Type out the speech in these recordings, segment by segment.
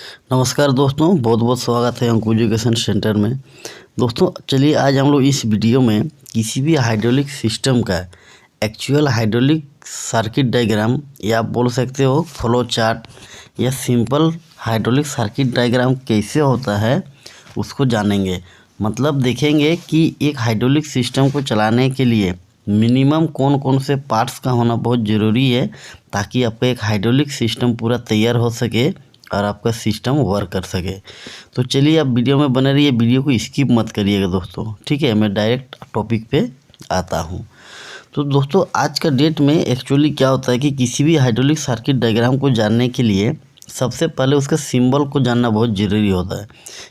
नमस्कार दोस्तों, बहुत बहुत स्वागत है अंकु एजुकेशन सेंटर में। दोस्तों चलिए आज हम लोग इस वीडियो में किसी भी हाइड्रोलिक सिस्टम का एक्चुअल हाइड्रोलिक सर्किट डायग्राम या आप बोल सकते हो फ्लो चार्ट या सिंपल हाइड्रोलिक सर्किट डायग्राम कैसे होता है उसको जानेंगे। मतलब देखेंगे कि एक हाइड्रोलिक सिस्टम को चलाने के लिए मिनिमम कौन कौन से पार्ट्स का होना बहुत ज़रूरी है ताकि आपका एक हाइड्रोलिक सिस्टम पूरा तैयार हो सके और आपका सिस्टम वर्क कर सके। तो चलिए आप वीडियो में बने रहिए, वीडियो को स्किप मत करिएगा दोस्तों, ठीक है। मैं डायरेक्ट टॉपिक पे आता हूँ। तो दोस्तों आज का डेट में एक्चुअली क्या होता है कि किसी भी हाइड्रोलिक सर्किट डायग्राम को जानने के लिए सबसे पहले उसका सिंबल को जानना बहुत ज़रूरी होता है,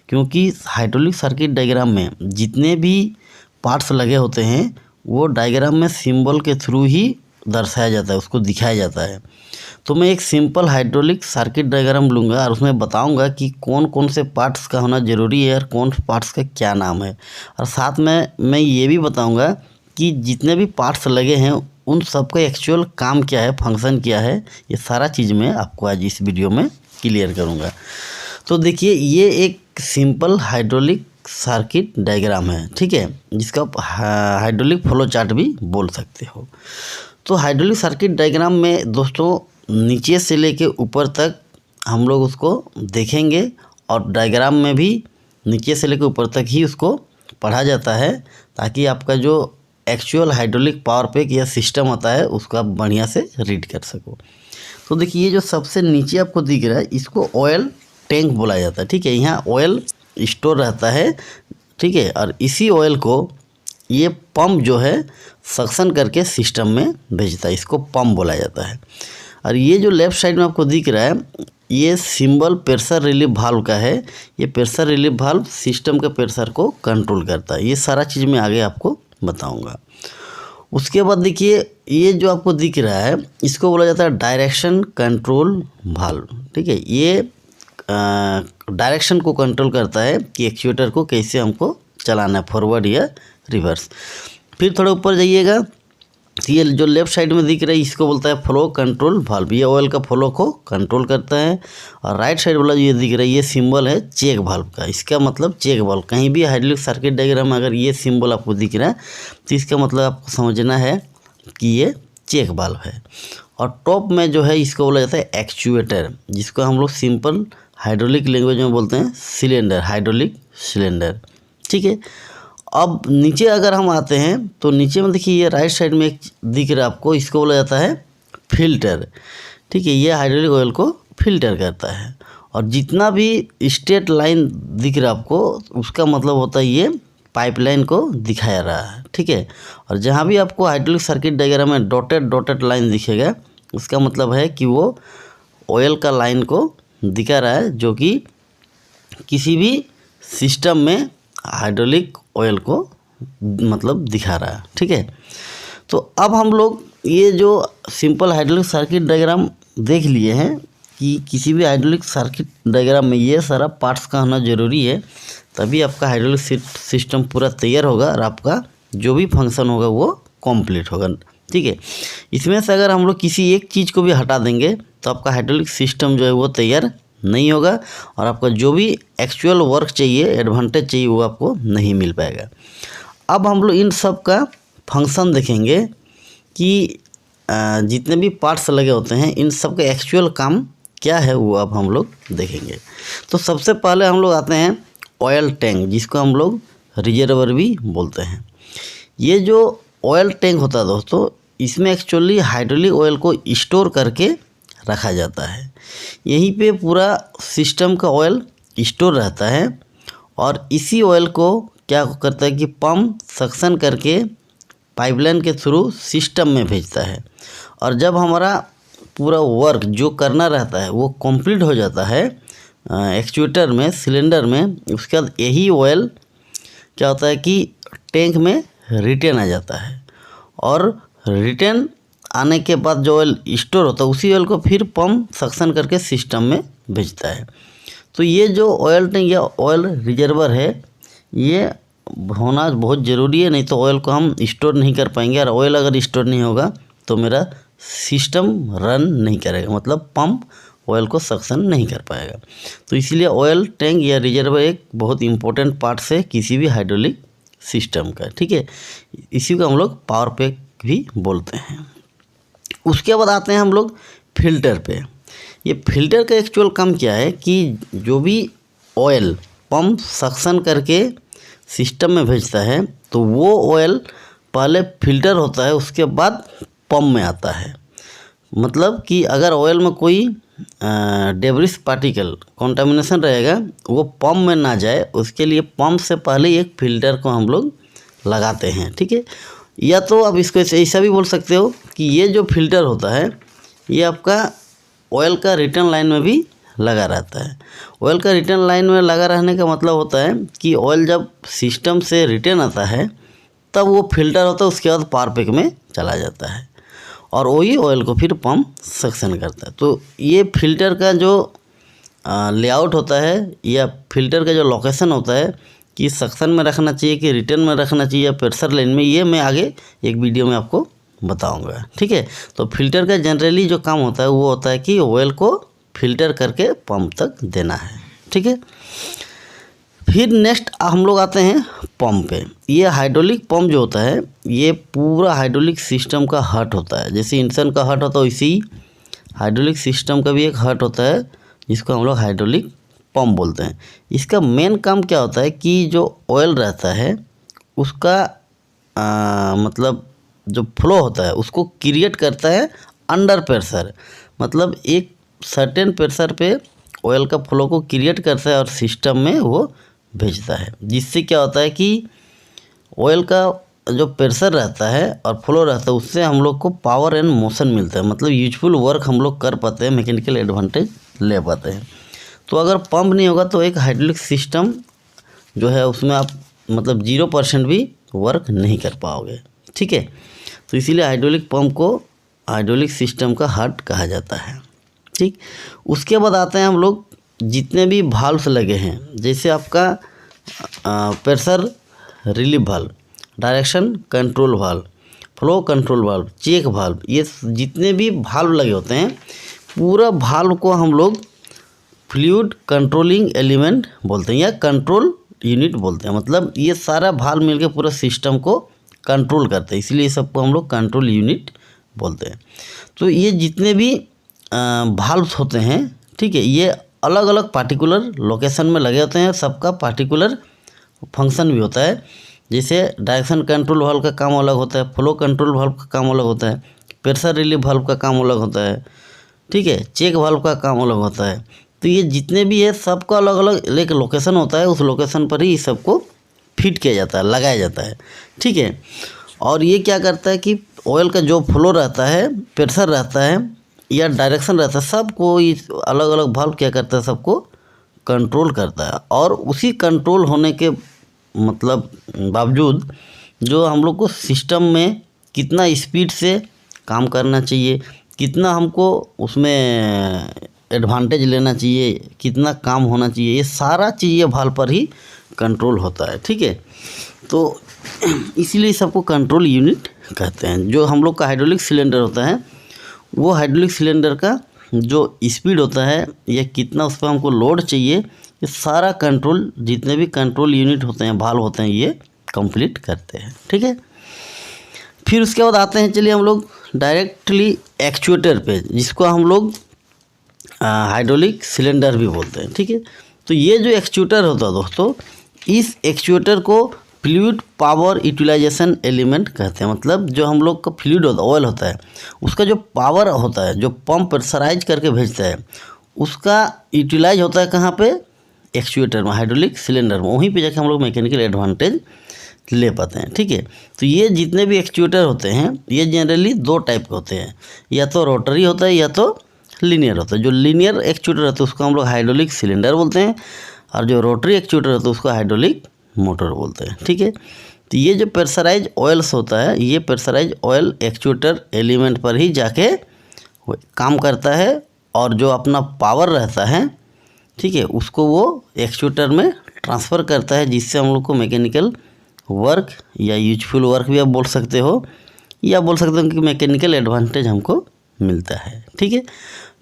क्योंकि हाइड्रोलिक सर्किट डायग्राम में जितने भी पार्ट्स लगे होते हैं वो डायग्राम में सिंबल के थ्रू ही दर्शाया जाता है, उसको दिखाया जाता है। तो मैं एक सिंपल हाइड्रोलिक सर्किट डायग्राम लूँगा और उसमें बताऊंगा कि कौन कौन से पार्ट्स का होना ज़रूरी है और कौन पार्ट्स का क्या नाम है, और साथ में मैं ये भी बताऊंगा कि जितने भी पार्ट्स लगे हैं उन सब का एक्चुअल काम क्या है, फंक्शन क्या है। ये सारा चीज़ मैं आपको आज इस वीडियो में क्लियर करूँगा। तो देखिए ये एक सिंपल हाइड्रोलिक सर्किट डायग्राम है, ठीक है, जिसका आप हाइड्रोलिक फ्लो चार्ट भी बोल सकते हो। तो हाइड्रोलिक सर्किट डायग्राम में दोस्तों नीचे से लेके ऊपर तक हम लोग उसको देखेंगे और डायग्राम में भी नीचे से लेके ऊपर तक ही उसको पढ़ा जाता है ताकि आपका जो एक्चुअल हाइड्रोलिक पावर पैक या सिस्टम होता है उसको आप बढ़िया से रीड कर सको। तो देखिए ये जो सबसे नीचे आपको दिख रहा है इसको ऑयल टैंक बोला जाता है, ठीक है। यहाँ ऑयल स्टोर रहता है, ठीक है, और इसी ऑयल को ये पंप जो है सक्शन करके सिस्टम में भेजता है, इसको पंप बोला जाता है। और ये जो लेफ़्ट साइड में आपको दिख रहा है ये सिंबल प्रेशर रिलीफ वाल्व का है। ये प्रेशर रिलीफ वाल्व सिस्टम के प्रेशर को कंट्रोल करता है। ये सारा चीज़ मैं आगे आपको बताऊंगा। उसके बाद देखिए ये जो आपको दिख रहा है इसको बोला जाता है डायरेक्शन कंट्रोल वाल्व, ठीक है। ये डायरेक्शन को कंट्रोल करता है कि एक्चुएटर को कैसे हमको चलाना है, फॉरवर्ड या रिवर्स। फिर थोड़ा ऊपर जाइएगा, ये जो लेफ़्ट साइड में दिख रहा है इसको बोलता है फ्लो कंट्रोल वाल्व। ये ऑयल का फ्लो को कंट्रोल करता है। और राइट साइड वाला ये दिख रहा है ये सिंबल है चेक वाल्व का। इसका मतलब चेक वाल्व, कहीं भी हाइड्रोलिक सर्किट डायग्राम में अगर ये सिंबल आपको दिख रहा है तो इसका मतलब आपको समझना है कि ये चेक वाल्व है। और टॉप में जो है इसको बोला जाता है एक्चुएटर, जिसको हम लोग सिंपल हाइड्रोलिक लैंग्वेज में बोलते हैं सिलेंडर, हाइड्रोलिक सिलेंडर, ठीक है। अब नीचे अगर हम आते हैं तो नीचे में देखिए ये राइट साइड में एक दिख रहा है आपको, इसको बोला जाता है फिल्टर, ठीक है। ये हाइड्रोलिक ऑयल को फिल्टर करता है। और जितना भी स्ट्रेट लाइन दिख रहा है आपको उसका मतलब होता है ये पाइपलाइन को दिखाया रहा है, ठीक है। और जहाँ भी आपको हाइड्रोलिक सर्किट डायग्राम में डॉटेड लाइन दिखेगा उसका मतलब है कि वो ऑयल का लाइन को दिखा रहा है जो कि किसी भी सिस्टम में हाइड्रोलिक ऑयल को मतलब दिखा रहा है, ठीक है। तो अब हम लोग ये जो सिंपल हाइड्रोलिक सर्किट डायग्राम देख लिए हैं कि किसी भी हाइड्रोलिक सर्किट डायग्राम में ये सारा पार्ट्स का होना ज़रूरी है, तभी आपका हाइड्रोलिक सिस्टम पूरा तैयार होगा और आपका जो भी फंक्शन होगा वो कंप्लीट होगा, ठीक है। इसमें से अगर हम लोग किसी एक चीज़ को भी हटा देंगे तो आपका हाइड्रोलिक सिस्टम जो है वो तैयार नहीं होगा और आपका जो भी एक्चुअल वर्क चाहिए, एडवांटेज चाहिए, वो आपको नहीं मिल पाएगा। अब हम लोग इन सब का फंक्शन देखेंगे कि जितने भी पार्ट्स लगे होते हैं इन सब का एक्चुअल काम क्या है वो अब हम लोग देखेंगे। तो सबसे पहले हम लोग आते हैं ऑयल टैंक, जिसको हम लोग रिजर्वर भी बोलते हैं। ये जो ऑयल टैंक होता है दोस्तों इसमें एक्चुअली हाइड्रोलिक ऑयल को स्टोर करके रखा जाता है। यहीं पे पूरा सिस्टम का ऑयल स्टोर रहता है और इसी ऑयल को क्या करता है कि पंप सक्शन करके पाइपलाइन के थ्रू सिस्टम में भेजता है। और जब हमारा पूरा वर्क जो करना रहता है वो कंप्लीट हो जाता है एक्चुएटर में, सिलेंडर में, उसके बाद यही ऑयल क्या होता है कि टैंक में रिटर्न आ जाता है। और रिटर्न आने के बाद जो ऑयल स्टोर होता है उसी ऑयल को फिर पंप सक्शन करके सिस्टम में भेजता है। तो ये जो ऑयल टैंक या ऑयल रिजर्वर है ये होना बहुत ज़रूरी है, नहीं तो ऑयल को हम स्टोर नहीं कर पाएंगे। और ऑयल अगर स्टोर नहीं होगा तो मेरा सिस्टम रन नहीं करेगा, मतलब पंप ऑयल को सक्शन नहीं कर पाएगा। तो इसलिए ऑयल टैंक या रिजर्वर एक बहुत इंपॉर्टेंट पार्ट है किसी भी हाइड्रोलिक सिस्टम का, ठीक है। इसी को हम लोग पावर पैक भी बोलते हैं। उसके बाद आते हैं हम लोग फिल्टर पे। ये फिल्टर का एक्चुअल काम क्या है कि जो भी ऑयल पंप सक्शन करके सिस्टम में भेजता है तो वो ऑयल पहले फिल्टर होता है, उसके बाद पंप में आता है। मतलब कि अगर ऑयल में कोई डेब्रिस पार्टिकल कॉन्टामिनेशन रहेगा वो पंप में ना जाए, उसके लिए पंप से पहले एक फिल्टर को हम लोग लगाते हैं, ठीक है। या तो आप इसको ऐसा भी बोल सकते हो कि ये जो फिल्टर होता है ये आपका ऑयल का रिटर्न लाइन में भी लगा रहता है। ऑयल का रिटर्न लाइन में लगा रहने का मतलब होता है कि ऑयल जब सिस्टम से रिटर्न आता है तब वो फिल्टर होता है, उसके बाद पावर पैक में चला जाता है और वही ऑयल को फिर पंप सक्शन करता है। तो ये फिल्टर का जो लेआउट होता है या फिल्टर का जो लोकेशन होता है कि सक्शन में रखना चाहिए कि रिटर्न में रखना चाहिए या प्रेशर लाइन में, ये मैं आगे एक वीडियो में आपको बताऊंगा, ठीक है। तो फिल्टर का जनरली जो काम होता है वो होता है कि ऑयल को फिल्टर करके पंप तक देना है, ठीक है। फिर नेक्स्ट हम लोग आते हैं पंप पे। ये हाइड्रोलिक पंप जो होता है ये पूरा हाइड्रोलिक सिस्टम का हार्ट होता है। जैसे इंसान का हार्ट होता है वैसे ही हाइड्रोलिक सिस्टम का भी एक हार्ट होता है जिसको हम लोग हाइड्रोलिक पंप बोलते हैं। इसका मेन काम क्या होता है कि जो ऑयल रहता है उसका मतलब जो फ्लो होता है उसको क्रिएट करता है अंडर प्रेशर। मतलब एक सर्टेन प्रेशर पे ऑयल का फ्लो को क्रिएट करता है और सिस्टम में वो भेजता है, जिससे क्या होता है कि ऑयल का जो प्रेशर रहता है और फ्लो रहता है उससे हम लोग को पावर एंड मोशन मिलता है। मतलब यूजफुल वर्क हम लोग कर पाते हैं, मैकेनिकल एडवांटेज ले पाते हैं। तो अगर पंप नहीं होगा तो एक हाइड्रोलिक सिस्टम जो है उसमें आप मतलब 0% भी वर्क नहीं कर पाओगे, ठीक है। तो इसीलिए हाइड्रोलिक पंप को हाइड्रोलिक सिस्टम का हार्ट कहा जाता है, ठीक। उसके बाद आते हैं हम लोग जितने भी वाल्व्स लगे हैं, जैसे आपका pressure relief valve, direction control valve, flow control valve, check valve, ये जितने भी वाल्व लगे होते हैं पूरा वाल्व को हम लोग फ्लूइड कंट्रोलिंग एलिमेंट बोलते हैं या कंट्रोल यूनिट बोलते हैं। मतलब ये सारा वाल्व मिलके पूरा सिस्टम को कंट्रोल करते हैं, इसलिए सबको हम लोग कंट्रोल यूनिट बोलते हैं। तो ये जितने भी वाल्व्स होते हैं, ठीक है, ये अलग अलग पार्टिकुलर लोकेशन में लगे होते हैं, सबका पार्टिकुलर फंक्शन भी होता है। जैसे डायरेक्शन कंट्रोल वाल्व का काम अलग होता है, फ्लो कंट्रोल वाल्व का काम अलग होता है, प्रेशर रिलीफ वाल्व का काम अलग होता है, ठीक है, चेक वाल्व का काम अलग होता है। तो ये जितने भी है सबका अलग अलग एक लोकेशन होता है, उस लोकेशन पर ही सबको फिट किया जाता है, लगाया जाता है, ठीक है। और ये क्या करता है कि ऑयल का जो फ्लो रहता है, प्रेशर रहता है या डायरेक्शन रहता है, सबको अलग अलग वाल्व क्या करता है, सबको कंट्रोल करता है। और उसी कंट्रोल होने के मतलब बावजूद जो हम लोग को सिस्टम में कितना स्पीड से काम करना चाहिए, कितना हमको उसमें एडवांटेज लेना चाहिए, कितना काम होना चाहिए, ये सारा चीज़ ये वाल्व पर ही कंट्रोल होता है, ठीक है। तो इसीलिए सबको कंट्रोल यूनिट कहते हैं। जो हम लोग का हाइड्रोलिक सिलेंडर होता है वो हाइड्रोलिक सिलेंडर का जो स्पीड होता है या कितना उस पर हमको लोड चाहिए, ये सारा कंट्रोल जितने भी कंट्रोल यूनिट होते हैं, वाल्व होते हैं, ये कंप्लीट करते हैं, ठीक है। फिर उसके बाद आते हैं, चलिए हम लोग डायरेक्टली एक्चुएटर पे, जिसको हम लोग हाइड्रोलिक सिलेंडर भी बोलते हैं, ठीक है। तो ये जो एक्चुएटर होता है दोस्तों, इस एक्चुएटर को फ्लूइड पावर यूटिलाइजेशन एलिमेंट कहते हैं। मतलब जो हम लोग का फ्लूइड होता है, ऑयल होता है, उसका जो पावर होता है, जो पंप प्रेशराइज करके भेजता है, उसका यूटिलाइज होता है कहाँ पे, एक्चुएटर में, हाइड्रोलिक सिलेंडर में। वहीं पे जाके हम लोग मैकेनिकल एडवांटेज ले पाते हैं, ठीक है। तो ये जितने भी एक्चुएटर होते हैं ये जनरली दो टाइप के होते हैं, या तो रोटरी होता है या तो लीनियर होता है। जो लीनियर एक्चुएटर होता है उसको हम लोग हाइड्रोलिक सिलेंडर बोलते हैं, और जो रोटरी एक्चुएटर होता है उसको हाइड्रोलिक मोटर बोलते हैं, ठीक है। तो ये जो प्रेशराइज ऑयल्स होता है, ये प्रेशराइज ऑयल एक्चुएटर एलिमेंट पर ही जाके काम करता है, और जो अपना पावर रहता है, ठीक है, उसको वो एक्चुएटर में ट्रांसफ़र करता है, जिससे हम लोग को मैकेनिकल वर्क या यूजफुल वर्क भी आप बोल सकते हो, या बोल सकते हो कि मैकेनिकल एडवांटेज हमको मिलता है, ठीक है।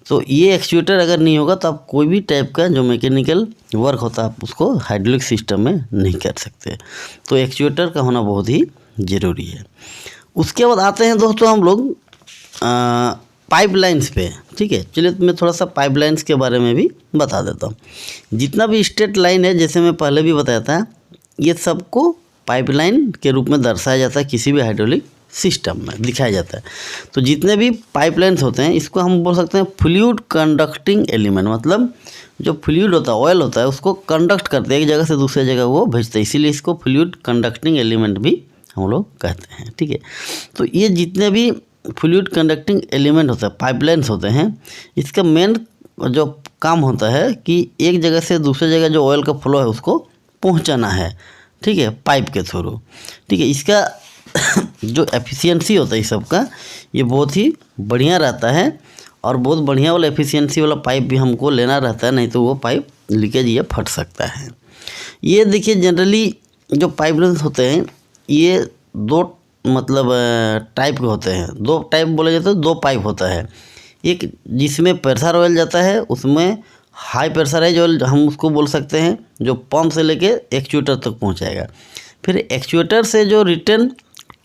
तो ये एक्चुएटर अगर नहीं होगा तो आप कोई भी टाइप का जो मैकेनिकल वर्क होता है आप उसको हाइड्रोलिक सिस्टम में नहीं कर सकते। तो एक्चुएटर का होना बहुत ही ज़रूरी है। उसके बाद आते हैं दोस्तों हम लोग पाइपलाइंस पे। ठीक है, चलिए मैं थोड़ा सा पाइपलाइंस के बारे में भी बता देता हूँ। जितना भी स्ट्रेट लाइन है, जैसे मैं पहले भी बताया था, ये सबको पाइपलाइन के रूप में दर्शाया जाता है, किसी भी हाइड्रोलिक सिस्टम में दिखाया जाता है। तो जितने भी पाइपलाइंस होते हैं इसको हम बोल सकते हैं फ्लूइड कंडक्टिंग एलिमेंट, मतलब जो फ्लूइड होता है, ऑयल होता है, उसको कंडक्ट करते हैं, एक जगह से दूसरे जगह वो भेजते हैं, इसीलिए इसको फ्लूइड कंडक्टिंग एलिमेंट भी हम लोग कहते हैं। ठीक है, तो ये जितने भी फ्लूइड कंडक्टिंग एलिमेंट होता है, पाइपलाइंस होते हैं, इसका मेन जो काम होता है कि एक जगह से दूसरे जगह जो ऑयल का फ्लो है उसको पहुंचाना है। ठीक है, पाइप के थ्रू। ठीक है, इसका जो एफिशिएंसी होता है इस सब का, ये बहुत ही बढ़िया रहता है और बहुत बढ़िया वाला एफिशिएंसी वाला पाइप भी हमको लेना रहता है, नहीं तो वो पाइप लीकेज ये फट सकता है। ये देखिए जनरली जो पाइपलाइंस होते हैं ये दो मतलब टाइप के होते हैं। दो टाइप बोले जाते हैं, दो पाइप होता है। एक जिसमें प्रेशर ऑयल जाता है, उसमें हाई प्रेशराइज ऑयल हम उसको बोल सकते हैं, जो पंप से लेके एक्चुएटर तक पहुंचाएगा। फिर एक्चुएटर से जो रिटर्न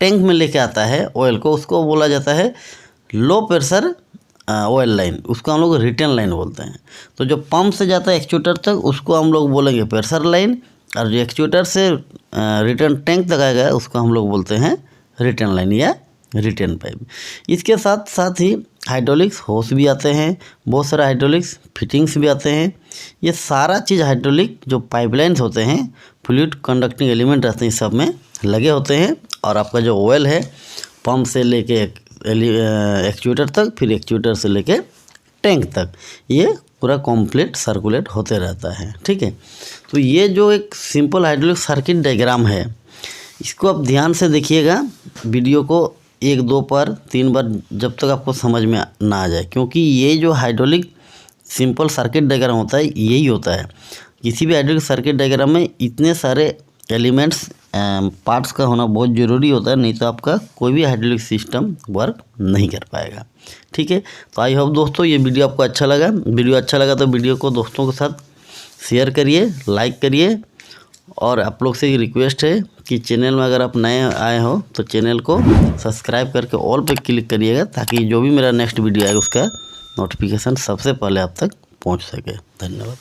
टैंक में लेके आता है ऑयल को, उसको बोला जाता है लो प्रेशर ऑयल लाइन, उसको हम लोग रिटर्न लाइन बोलते हैं। तो जो पंप से जाता है एक्चुएटर तक उसको हम लोग बोलेंगे प्रेशर लाइन, और जो एक्चुएटर से रिटर्न टैंक तक आएगा उसको हम लोग बोलते हैं रिटर्न लाइन या रिटर्न पाइप। इसके साथ साथ ही हाइड्रोलिक्स होस भी आते हैं, बहुत सारे हाइड्रोलिक्स फिटिंग्स भी आते हैं। ये सारा चीज़ हाइड्रोलिक जो पाइपलाइंस होते हैं, फ्लूइड कंडक्टिंग एलिमेंट रहते हैं, सब में लगे होते हैं। और आपका जो ऑयल है पंप से लेके एक्चुएटर तक, फिर एक्चुएटर से लेके टैंक तक, ये पूरा कंप्लीट सर्कुलेट होते रहता है। ठीक है, तो ये जो एक सिंपल हाइड्रोलिक सर्किट डायग्राम है, इसको आप ध्यान से देखिएगा, वीडियो को 1, 2 बार 3 बार, जब तक आपको समझ में ना आ जाए, क्योंकि ये जो हाइड्रोलिक सिंपल सर्किट डायग्राम होता है यही होता है। किसी भी हाइड्रोलिक सर्किट डायग्राम में इतने सारे एलिमेंट्स पार्ट्स का होना बहुत ज़रूरी होता है, नहीं तो आपका कोई भी हाइड्रोलिक सिस्टम वर्क नहीं कर पाएगा। ठीक है, तो आई होप दोस्तों ये वीडियो आपको अच्छा लगा। वीडियो अच्छा लगा तो वीडियो को दोस्तों के साथ शेयर करिए, लाइक करिए, और आप लोग से रिक्वेस्ट है कि चैनल में अगर आप नए आए हो तो चैनल को सब्सक्राइब करके ऑल पे क्लिक करिएगा, ताकि जो भी मेरा नेक्स्ट वीडियो आएगा उसका नोटिफिकेशन सबसे पहले आप तक पहुंच सके। धन्यवाद।